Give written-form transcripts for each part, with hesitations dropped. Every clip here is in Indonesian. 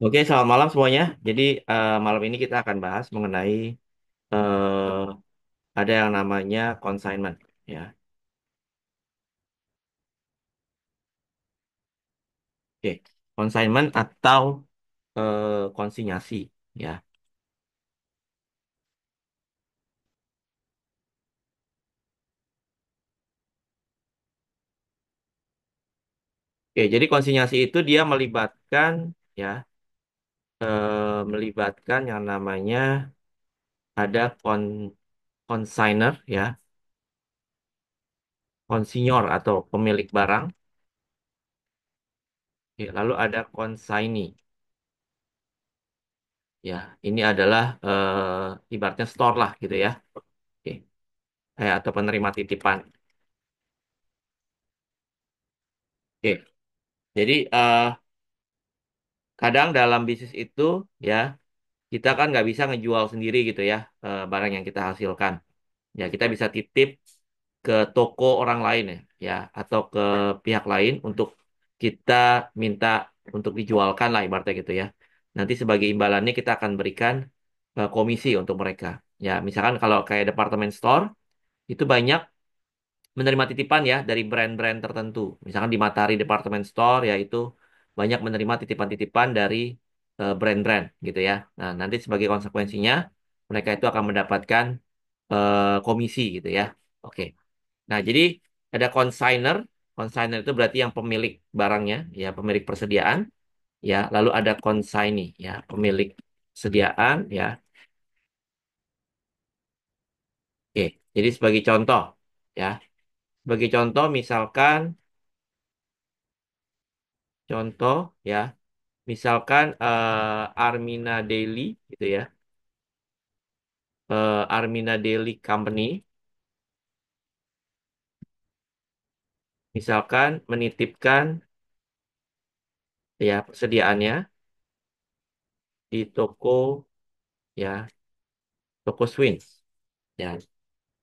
Oke, selamat malam semuanya. Jadi malam ini kita akan bahas mengenai eh, ada yang namanya consignment, ya. Oke, consignment atau konsinyasi, ya. Oke, jadi konsinyasi itu dia melibatkan, ya, melibatkan yang namanya ada consigner, ya, konsinyor atau pemilik barang, ya, lalu ada consignee, ya. Ini adalah ibaratnya store lah, gitu ya. Oke, atau penerima titipan. Oke. Jadi kadang dalam bisnis itu ya kita kan nggak bisa ngejual sendiri gitu ya barang yang kita hasilkan. Ya kita bisa titip ke toko orang lain ya atau ke pihak lain untuk kita minta untuk dijualkan lah ibaratnya gitu ya. Nanti sebagai imbalannya kita akan berikan komisi untuk mereka. Ya misalkan kalau kayak department store itu banyak menerima titipan ya dari brand-brand tertentu. Misalkan di Matahari Department Store yaitu banyak menerima titipan-titipan dari brand-brand gitu ya. Nah, nanti sebagai konsekuensinya mereka itu akan mendapatkan komisi gitu ya. Oke. Nah, jadi ada consigner. Consigner itu berarti yang pemilik barangnya, ya pemilik persediaan, ya. Lalu ada consignee, ya pemilik sediaan, ya. Oke. Jadi sebagai contoh, ya. Sebagai contoh, misalkan contoh, ya. Misalkan Armina Daily gitu ya. Armina Daily Company misalkan menitipkan ya persediaannya di toko ya toko Swins ya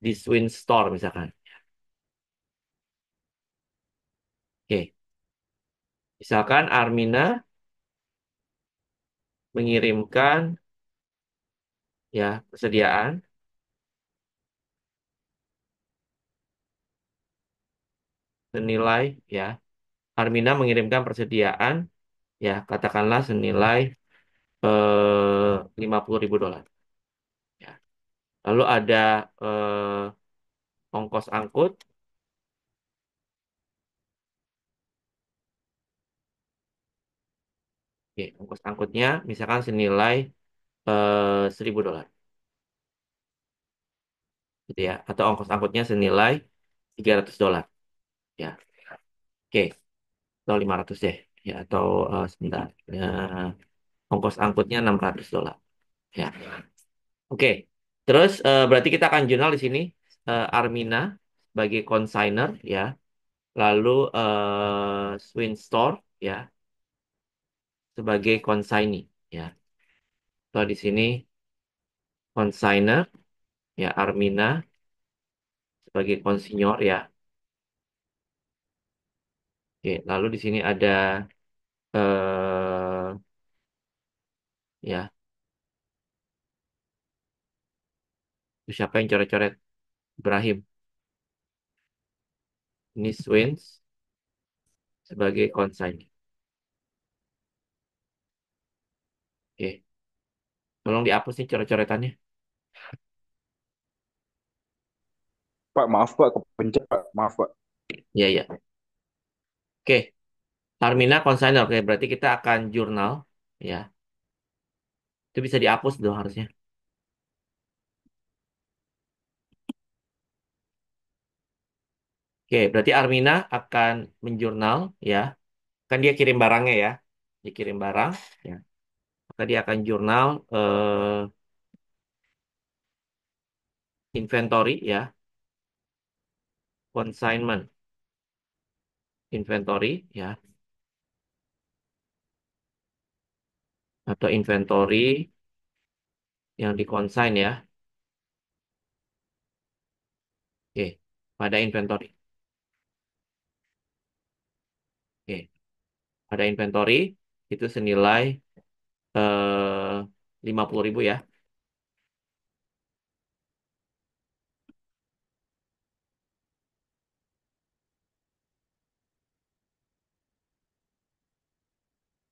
di Swin Store misalkan. Oke, misalkan Armina mengirimkan ya persediaan senilai ya Armina mengirimkan persediaan ya katakanlah senilai 50.000 dolar. Ya. Lalu ada ongkos angkut. Oke, ongkos angkutnya misalkan senilai 1.000 dolar, gitu ya. Atau ongkos angkutnya senilai 300 dolar, ya. Oke, atau 500 deh, ya. Atau sebentar, ongkos angkutnya 600 dolar, ya. Oke, terus berarti kita akan jurnal di sini Armina sebagai consigner, ya. Lalu Swin Store, ya, sebagai consignee, ya. Atau di sini consigner, ya Armina sebagai konsinyor, ya. Oke, lalu di sini ada ya, itu siapa yang coret-coret? Ibrahim. Ini Swins sebagai consignee. Oke, tolong dihapus nih coret-coretannya. Pak, maaf Pak, kepencet Pak, maaf Pak. Iya, iya. Oke, Armina consignor. Oke, berarti kita akan jurnal. Ya, itu bisa dihapus dong harusnya. Oke, berarti Armina akan menjurnal. Ya, kan dia kirim barangnya ya. Dikirim barang. Ya, maka dia akan jurnal inventory ya. Consignment inventory ya. Atau inventory yang dikonsign ya. Oke, pada inventory. Oke, pada inventory itu senilai eh 50.000 ya.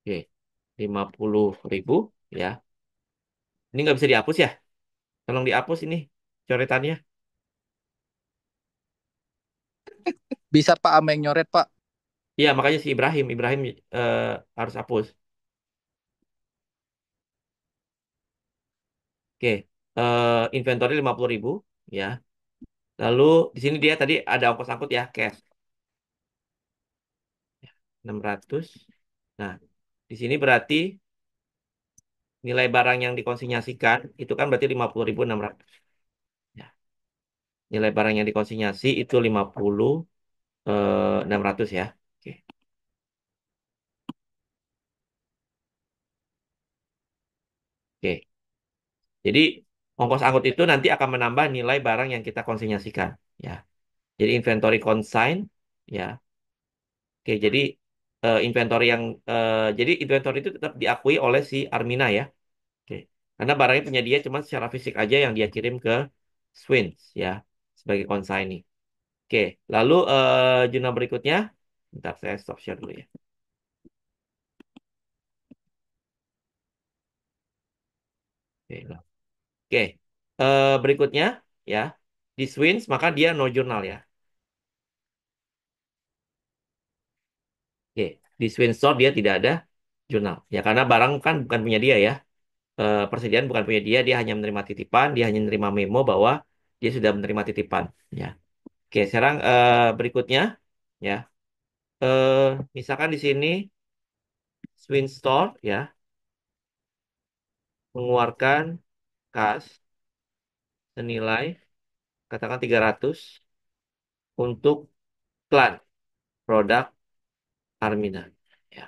Oke, 50.000 ya. Ini nggak bisa dihapus ya? Tolong dihapus ini coretannya. Bisa Pak Ame yang nyoret Pak. Iya, makanya si Ibrahim eh, harus hapus. Oke, inventory 50.000 ya. Lalu di sini dia tadi ada ongkos angkut ya, cash 600. Nah, di sini berarti nilai barang yang dikonsinyasikan itu kan berarti 50.600. Ya. Nilai barang yang dikonsinyasi itu 50.600 ya. Oke. Oke. Jadi ongkos angkut itu nanti akan menambah nilai barang yang kita konsinyasikan ya. Jadi inventory consign ya. Oke, jadi jadi inventory itu tetap diakui oleh si Armina ya. Oke. Karena barangnya punya dia cuma secara fisik aja yang dia kirim ke Swins ya sebagai consignee. Oke, lalu jurnal berikutnya, bentar saya stop share dulu ya. Oke, lah. Oke. Berikutnya ya di Swins maka dia no jurnal ya. Oke, di Swins Store dia tidak ada jurnal ya karena barang kan bukan punya dia ya. Persediaan bukan punya dia, dia hanya menerima titipan, dia hanya menerima memo bahwa dia sudah menerima titipan ya. Oke, sekarang berikutnya ya. eh Misalkan di sini Swin Store ya mengeluarkan kas senilai katakan 300 untuk iklan produk Armina ya.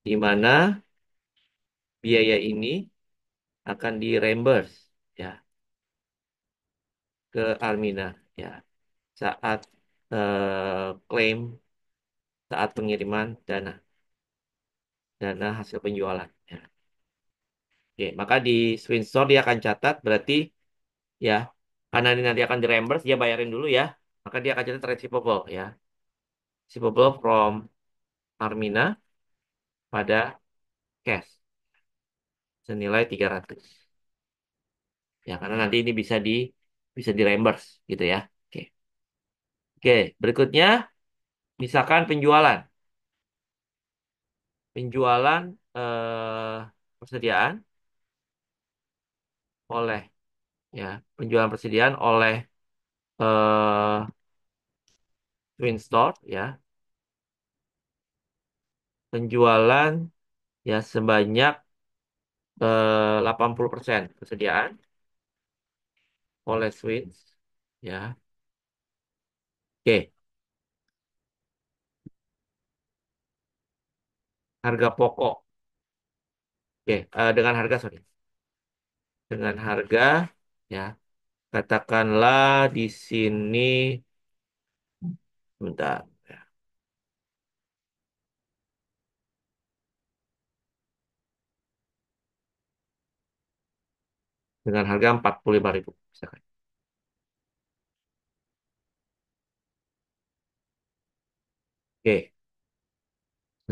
Di mana biaya ini akan di reimburse ya ke Armina ya saat klaim saat pengiriman dana hasil penjualan ya. Oke, maka di Swin Store dia akan catat berarti ya karena ini nanti akan di reimburse dia bayarin dulu ya. Maka dia akan catat receivable ya. Receivable from Armina pada cash senilai 300. Ya, karena nanti ini bisa di reimburse gitu ya. Oke. Oke, berikutnya misalkan penjualan. Penjualan persediaan oleh ya, penjualan persediaan oleh eh Twin Store ya. Penjualan ya sebanyak 80% persediaan oleh Switch ya. Oke, harga pokok. Oke, dengan harga sorry. Dengan harga ya, katakanlah di sini bentar ya. Dengan harga 45.000 misalkan. Oke,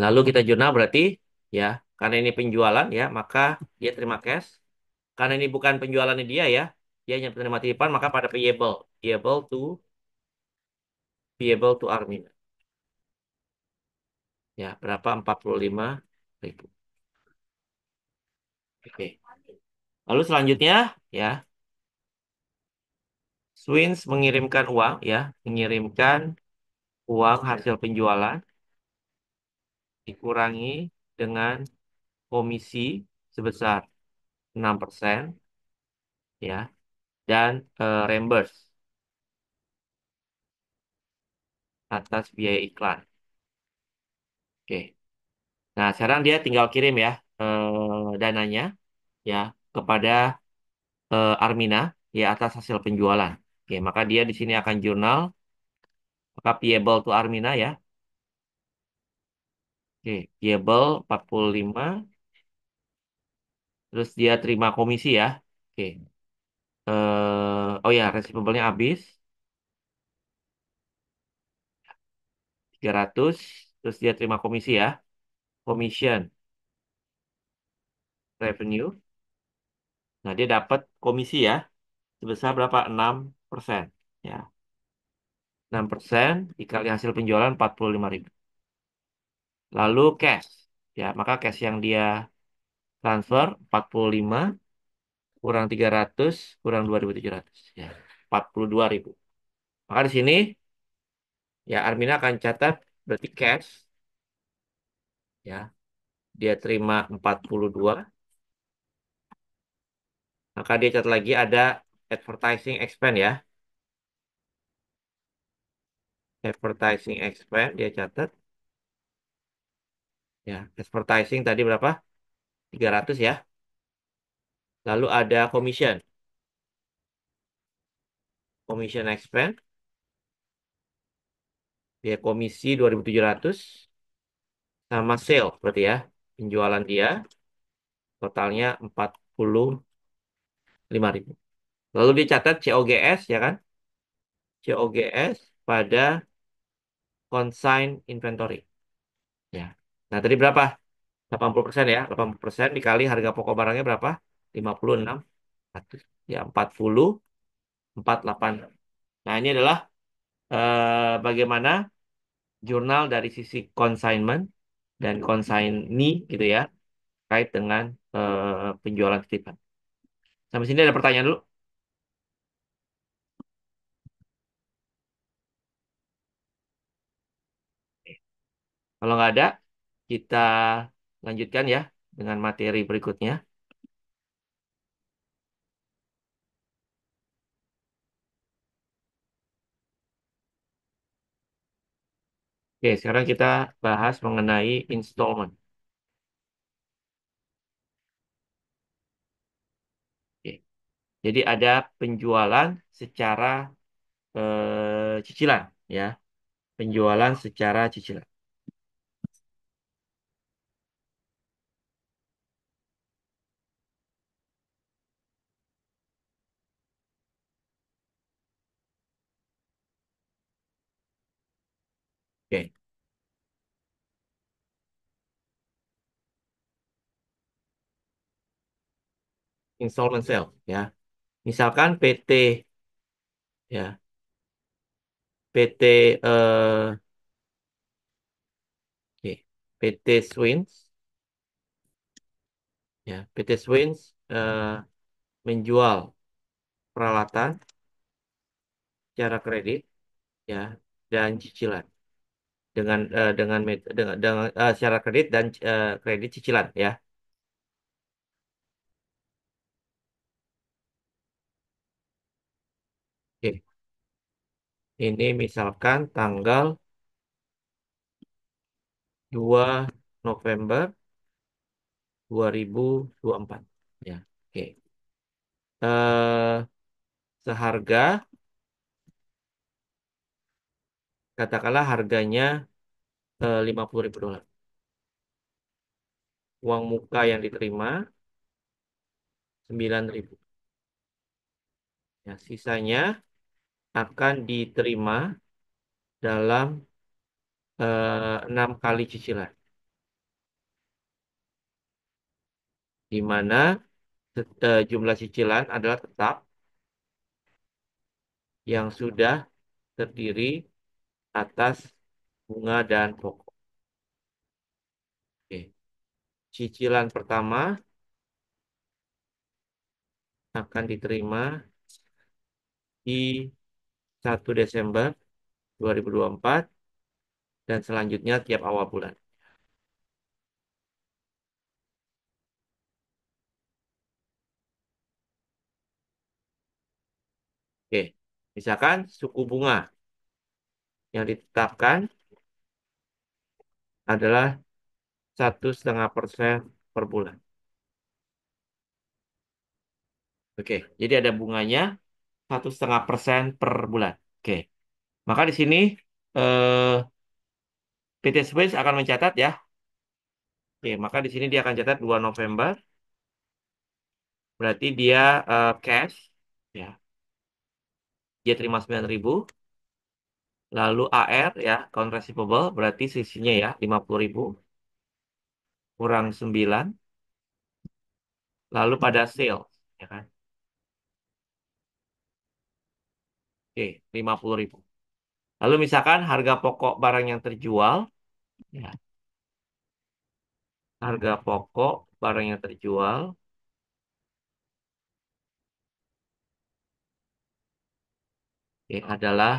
lalu kita jurnal berarti ya, karena ini penjualan ya, maka dia terima cash. Karena ini bukan penjualannya dia hanya penerima titipan, maka pada payable to Armin. Ya, berapa? 45.000. Oke. Lalu selanjutnya ya, Swins mengirimkan uang ya, mengirimkan uang hasil penjualan dikurangi dengan komisi sebesar 6% ya dan reimburse atas biaya iklan. Oke. Nah, sekarang dia tinggal kirim ya dananya ya kepada Armina ya atas hasil penjualan. Oke, maka dia di sini akan jurnal maka payable to Armina ya. Oke, payable 45 Terus dia terima komisi ya. Oke. Oh ya, receivable-nya habis 300. Terus dia terima komisi ya. Commission revenue. Nah, dia dapat komisi ya sebesar berapa? 6%. Ya, 6% dikali hasil penjualan 45.000. Lalu cash. Ya, maka cash yang dia transfer 45 kurang 300 kurang 2.700. Ya, 42.000. Maka di sini ya Armina akan catat berarti cash ya dia terima 42. Maka dia catat lagi ada advertising expense ya. Advertising expense dia catat ya. Advertising tadi berapa? 300 ya. Lalu ada commission. Commission expense dia komisi 2.700 sama sale berarti ya. Penjualan dia totalnya 45.000. Lalu dicatat COGS ya kan? COGS pada consign inventory. Ya. Nah, tadi berapa? 80% ya. 80% dikali harga pokok barangnya berapa? 56. Ya, 40, 48. Nah, ini adalah bagaimana jurnal dari sisi consignment dan consignee gitu ya, terkait dengan penjualan titipan. Sampai sini ada pertanyaan dulu. Kalau nggak ada, kita lanjutkan ya dengan materi berikutnya. Oke, sekarang kita bahas mengenai installment. Oke. Jadi ada penjualan secara cicilan ya, penjualan secara cicilan. Oke, installment sale ya. Misalkan PT ya, PT oke, PT Swins ya, PT Swins menjual peralatan secara kredit ya dan cicilan dengan secara kredit dan kredit cicilan ya. Oke, ini misalkan tanggal 2 November 2024 ya. Oke. Eh Seharga katakanlah harganya $50.000. Uang muka yang diterima 9.000. Ya, sisanya akan diterima dalam 6 kali cicilan, di mana jumlah cicilan adalah tetap yang sudah terdiri atas bunga dan pokok. Oke. Cicilan pertama akan diterima di 1 Desember 2024 dan selanjutnya tiap awal bulan. Oke. Misalkan suku bunga yang ditetapkan adalah 1,5% per bulan. Oke, jadi ada bunganya 1,5% per bulan. Oke, maka di sini eh, PT Space akan mencatat ya. Oke, maka di sini dia akan catat 2 November berarti dia cash, ya, dia terima 9.000. Lalu AR ya, account receivable, berarti sisinya ya 50.000 kurang 9. Lalu pada sales, ya kan? Oke, 50.000. Lalu misalkan harga pokok barang yang terjual, ya, harga pokok barang yang terjual, ya, adalah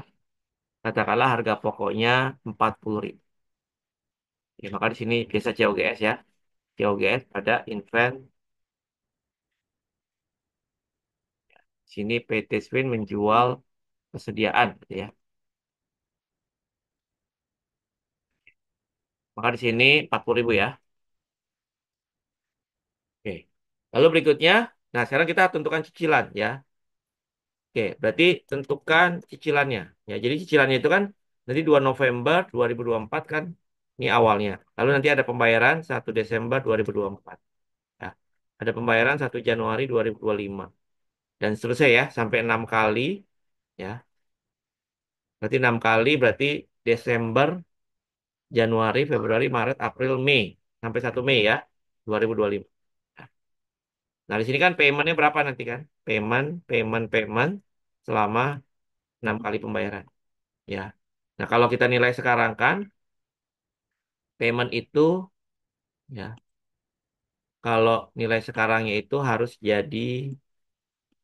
katakanlah harga pokoknya 40.000. Ya, maka di sini biasa COGS ya. COGS pada invent. Sini PT Swin menjual persediaan, gitu ya. Maka di sini 40.000 ya. Oke. Lalu berikutnya, nah sekarang kita tentukan cicilan ya. Oke, berarti tentukan cicilannya. Ya, jadi cicilannya itu kan nanti 2 November 2024 kan ini awalnya. Lalu nanti ada pembayaran 1 Desember 2024. Ya. Ada pembayaran 1 Januari 2025. Dan seterusnya ya sampai 6 kali ya. Berarti 6 kali berarti Desember, Januari, Februari, Maret, April, Mei. Sampai 1 Mei ya 2025. Nah, nah, di sini kan paymentnya berapa nanti kan? Payment, payment, payment selama 6 kali pembayaran. Ya. Nah, kalau kita nilai sekarang kan, payment itu, ya, kalau nilai sekarangnya itu harus jadi,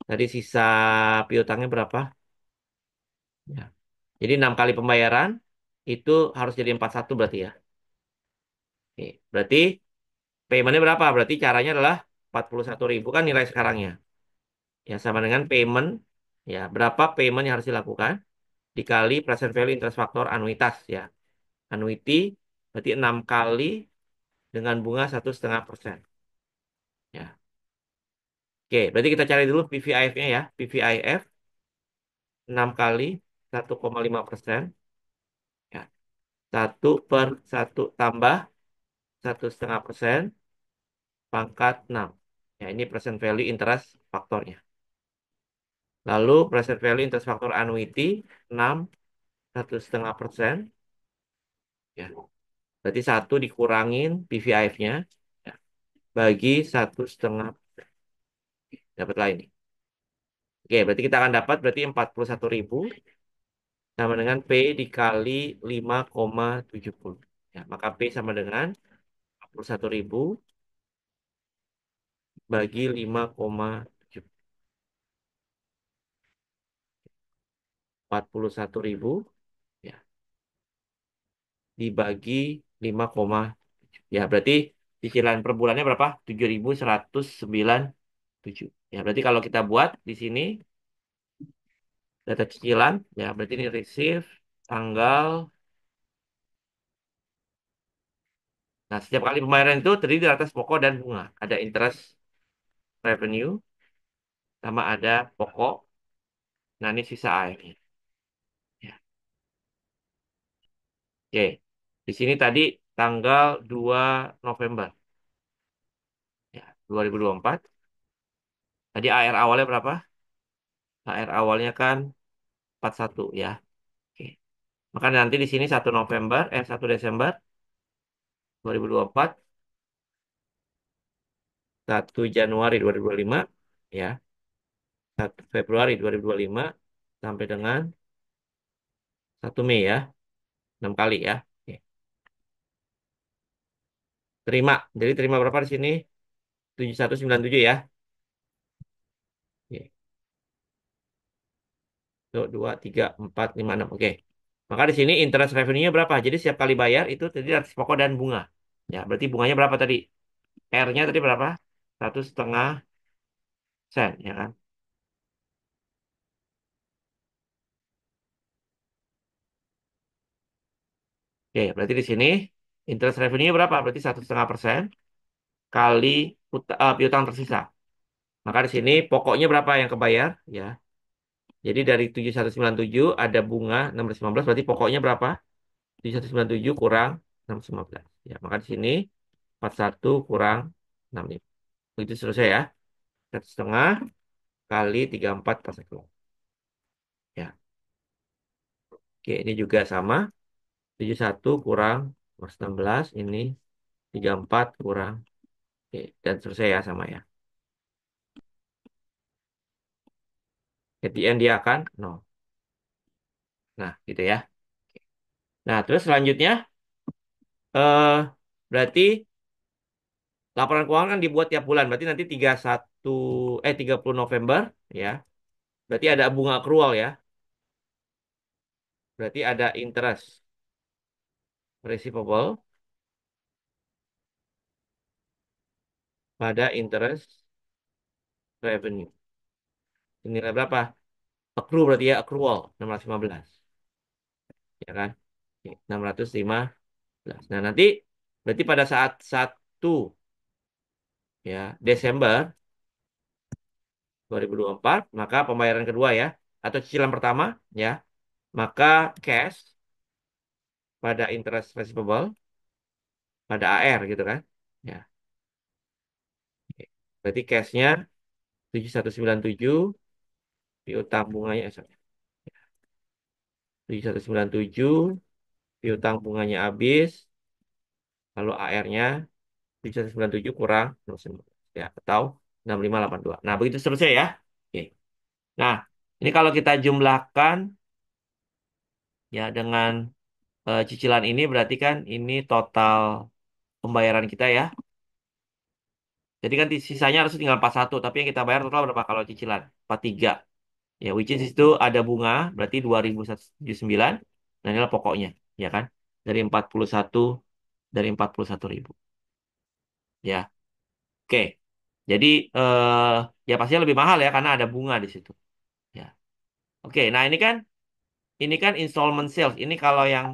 tadi sisa piutangnya berapa? Ya. Jadi 6 kali pembayaran, itu harus jadi 41 berarti ya. Oke. Berarti paymentnya berapa? Berarti caranya adalah 41.000 kan nilai sekarangnya. Ya, sama dengan payment, ya, berapa payment yang harus dilakukan? Dikali present value interest factor anuitas, ya. Annuity, berarti 6 kali dengan bunga 1,5%. Ya. Oke, berarti kita cari dulu PVIF-nya ya. PVIF 6 kali 1,5%. Ya. 1/1 tambah 1,5% pangkat 6. Ya, ini present value interest faktornya. Lalu present value interest faktor annuity 6, 1,5%. Ya. Berarti 1 dikurangin PVIF-nya. Ya. Bagi 1,5. Dapat lain nih. Oke, berarti kita akan dapat berarti 41.000 sama dengan P dikali 5,70. Ya, maka P sama dengan 41.000 bagi 5,7. 41.000 ya, dibagi 5,7. Ya, berarti cicilan per bulannya berapa? 7.197. Ya, berarti kalau kita buat di sini data cicilan, ya berarti ini receive tanggal. Nah, setiap kali pembayaran itu terdiri dari atas pokok dan bunga. Ada interest revenue sama ada pokok. Nah, ini sisa airnya. Ya. Oke. Di sini tadi tanggal 2 November ya, 2024. Tadi AR awalnya berapa? AR awalnya kan 41 ya. Oke. Maka nanti di sini 1 Desember 2024, 1 Januari 2025 ya, 1 Februari 2025 sampai dengan 1 Mei ya. 6 kali ya. Oke. Terima. Jadi terima berapa di sini? 7.197 ya. Oke. 1, 2, 3, 4, 5, 6. Oke. Maka di sini interest revenue-nya berapa? Jadi setiap kali bayar itu tadi atas pokok dan bunga. Ya, berarti bunganya berapa tadi? R-nya tadi berapa? 1,5 sen, ya kan? Oke, berarti di sini interest revenue berapa? Berarti 1,5% kali piutang tersisa. Maka di sini pokoknya berapa yang kebayar? Ya, jadi dari 7.197 ada bunga 615, berarti pokoknya berapa? 7.197 kurang 615. Ya, maka di sini 41 kurang 65. Begitu seterusnya ya. 1,5 kali 34 per sekunder. Ya, oke, ini juga sama. 71 kurang 16 ini 34 kurang. Oke, dan selesai ya sama ya. At the end dia akan 0. Nah, gitu ya. Nah, terus selanjutnya eh berarti laporan keuangan kan dibuat tiap bulan. Berarti nanti 30 November ya. Berarti ada bunga accrual ya. Berarti ada interest receivable pada interest revenue. Ini nilai berapa? Accrue berarti ya, accrual 615, ya kan? Oke, 615. Nah, nanti berarti pada saat 1 ya Desember 2024, maka pembayaran kedua ya, atau cicilan pertama ya, maka cash pada interest receivable pada AR gitu kan. Ya. Oke. Berarti cashnya 7197, piutang bunganya, 7197, piutang bunganya habis, lalu AR-nya 7197 kurang 0,9, ya, atau 6582. Nah, begitu seterusnya ya. Oke. Nah, ini kalau kita jumlahkan ya dengan cicilan ini berarti kan ini total pembayaran kita ya. Jadi kan sisanya harus tinggal 41, tapi yang kita bayar total berapa kalau cicilan? 43. Ya, which is itu ada bunga, berarti 2.179. Nah, inilah pokoknya, ya kan? Dari 41, dari 41.000. Ya, oke. Jadi, ya pastinya lebih mahal ya, karena ada bunga di situ. Ya, oke. Nah, ini kan installment sales. Ini kalau yang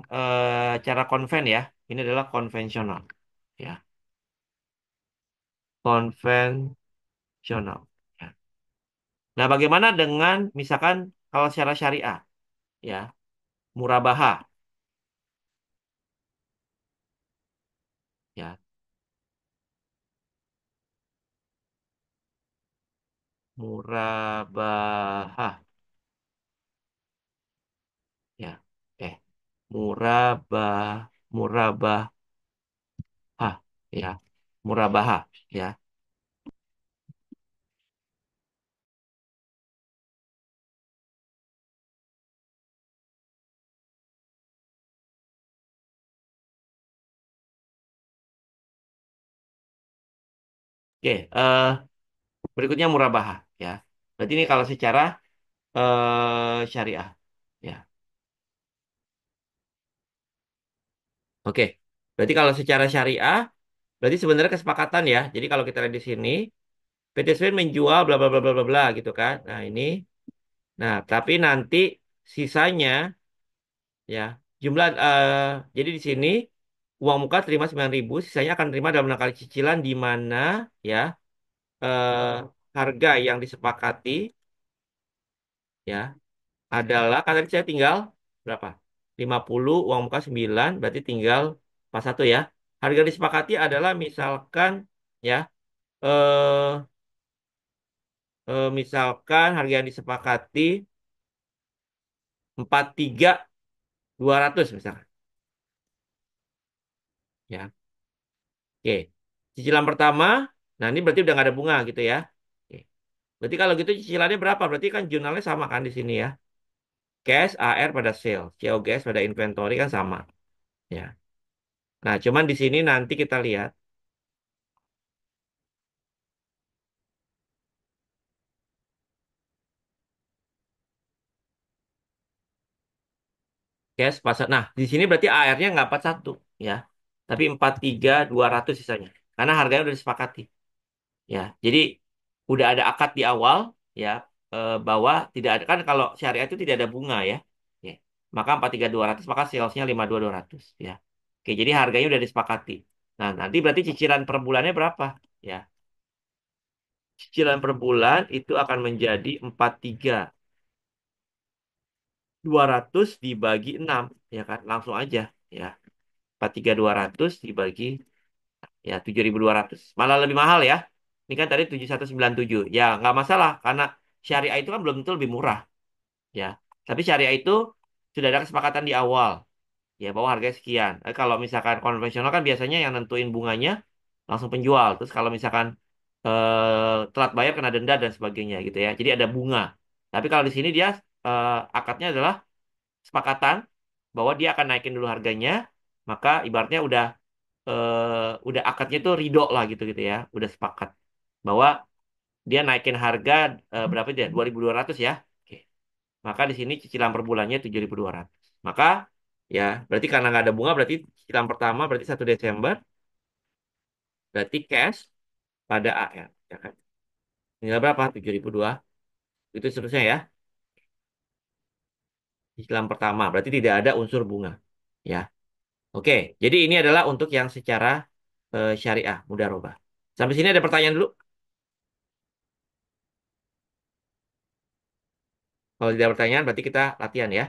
cara konven ya, ini adalah konvensional. Ya, konvensional. Ya. Nah, bagaimana dengan misalkan kalau secara syariah, ya, murabaha, ya, murabaha, ya, murabah, murabaha, ya, murabaha, ya. Oke, berikutnya murabaha, ya. Berarti ini kalau secara syariah, ya. Oke, berarti kalau secara syariah, berarti sebenarnya kesepakatan ya. Jadi kalau kita lihat di sini, PT Sven menjual bla bla bla bla bla bla gitu kan. Nah ini, nah tapi nanti sisanya ya jumlah jadi di sini uang muka terima 9.000, sisanya akan terima dalam bentuk kali cicilan di mana ya eh, harga yang disepakati ya adalah kan tadi saya tinggal berapa? 50 uang muka 9 berarti tinggal 41 ya. Harga disepakati adalah misalkan ya eh, misalkan harga yang disepakati 43.200 misalkan ya. Oke. Cicilan pertama, nah ini berarti udah nggak ada bunga gitu ya. Oke. Berarti kalau gitu cicilannya berapa? Berarti kan jurnalnya sama kan di sini ya. Cash AR pada sales, COGS pada inventory kan sama ya. Nah, cuman di sini nanti kita lihat cash pasar. Nah, di sini berarti AR-nya nggak 41 ya. Tapi 43.200 sisanya. Karena harganya udah disepakati. Ya, jadi udah ada akad di awal ya bahwa tidak ada kan kalau syariah itu tidak ada bunga ya. Ya. Maka 43.200 maka salesnya 52.200 ya. Oke, jadi harganya udah disepakati. Nah, nanti berarti cicilan per bulannya berapa? Ya. Cicilan per bulan itu akan menjadi 43.200 dibagi 6 ya kan? Langsung aja ya. 43.200 dibagi ya 7.200. Malah lebih mahal ya. Ini kan tadi 7197. Ya, nggak masalah karena syariah itu kan belum tentu lebih murah, ya. Tapi syariah itu sudah ada kesepakatan di awal, ya bahwa harganya sekian. Kalau misalkan konvensional kan biasanya yang nentuin bunganya langsung penjual. Terus kalau misalkan telat bayar kena denda dan sebagainya gitu ya. Jadi ada bunga. Tapi kalau di sini dia akadnya adalah sepakatan bahwa dia akan naikin dulu harganya, maka ibaratnya udah akadnya tuh ridho lah gitu gitu ya, udah sepakat bahwa dia naikin harga berapa dia 2.200 ya. Oke. Maka di sini cicilan per bulannya 7.200. Maka ya berarti karena nggak ada bunga berarti cicilan pertama berarti 1 Desember berarti cash pada AR ya kan. Tinggal berapa? 7.200. Itu seterusnya ya. Cicilan pertama berarti tidak ada unsur bunga. Ya. Oke, jadi ini adalah untuk yang secara syariah mudharabah. Sampai sini ada pertanyaan dulu. Kalau tidak ada pertanyaan berarti kita latihan ya.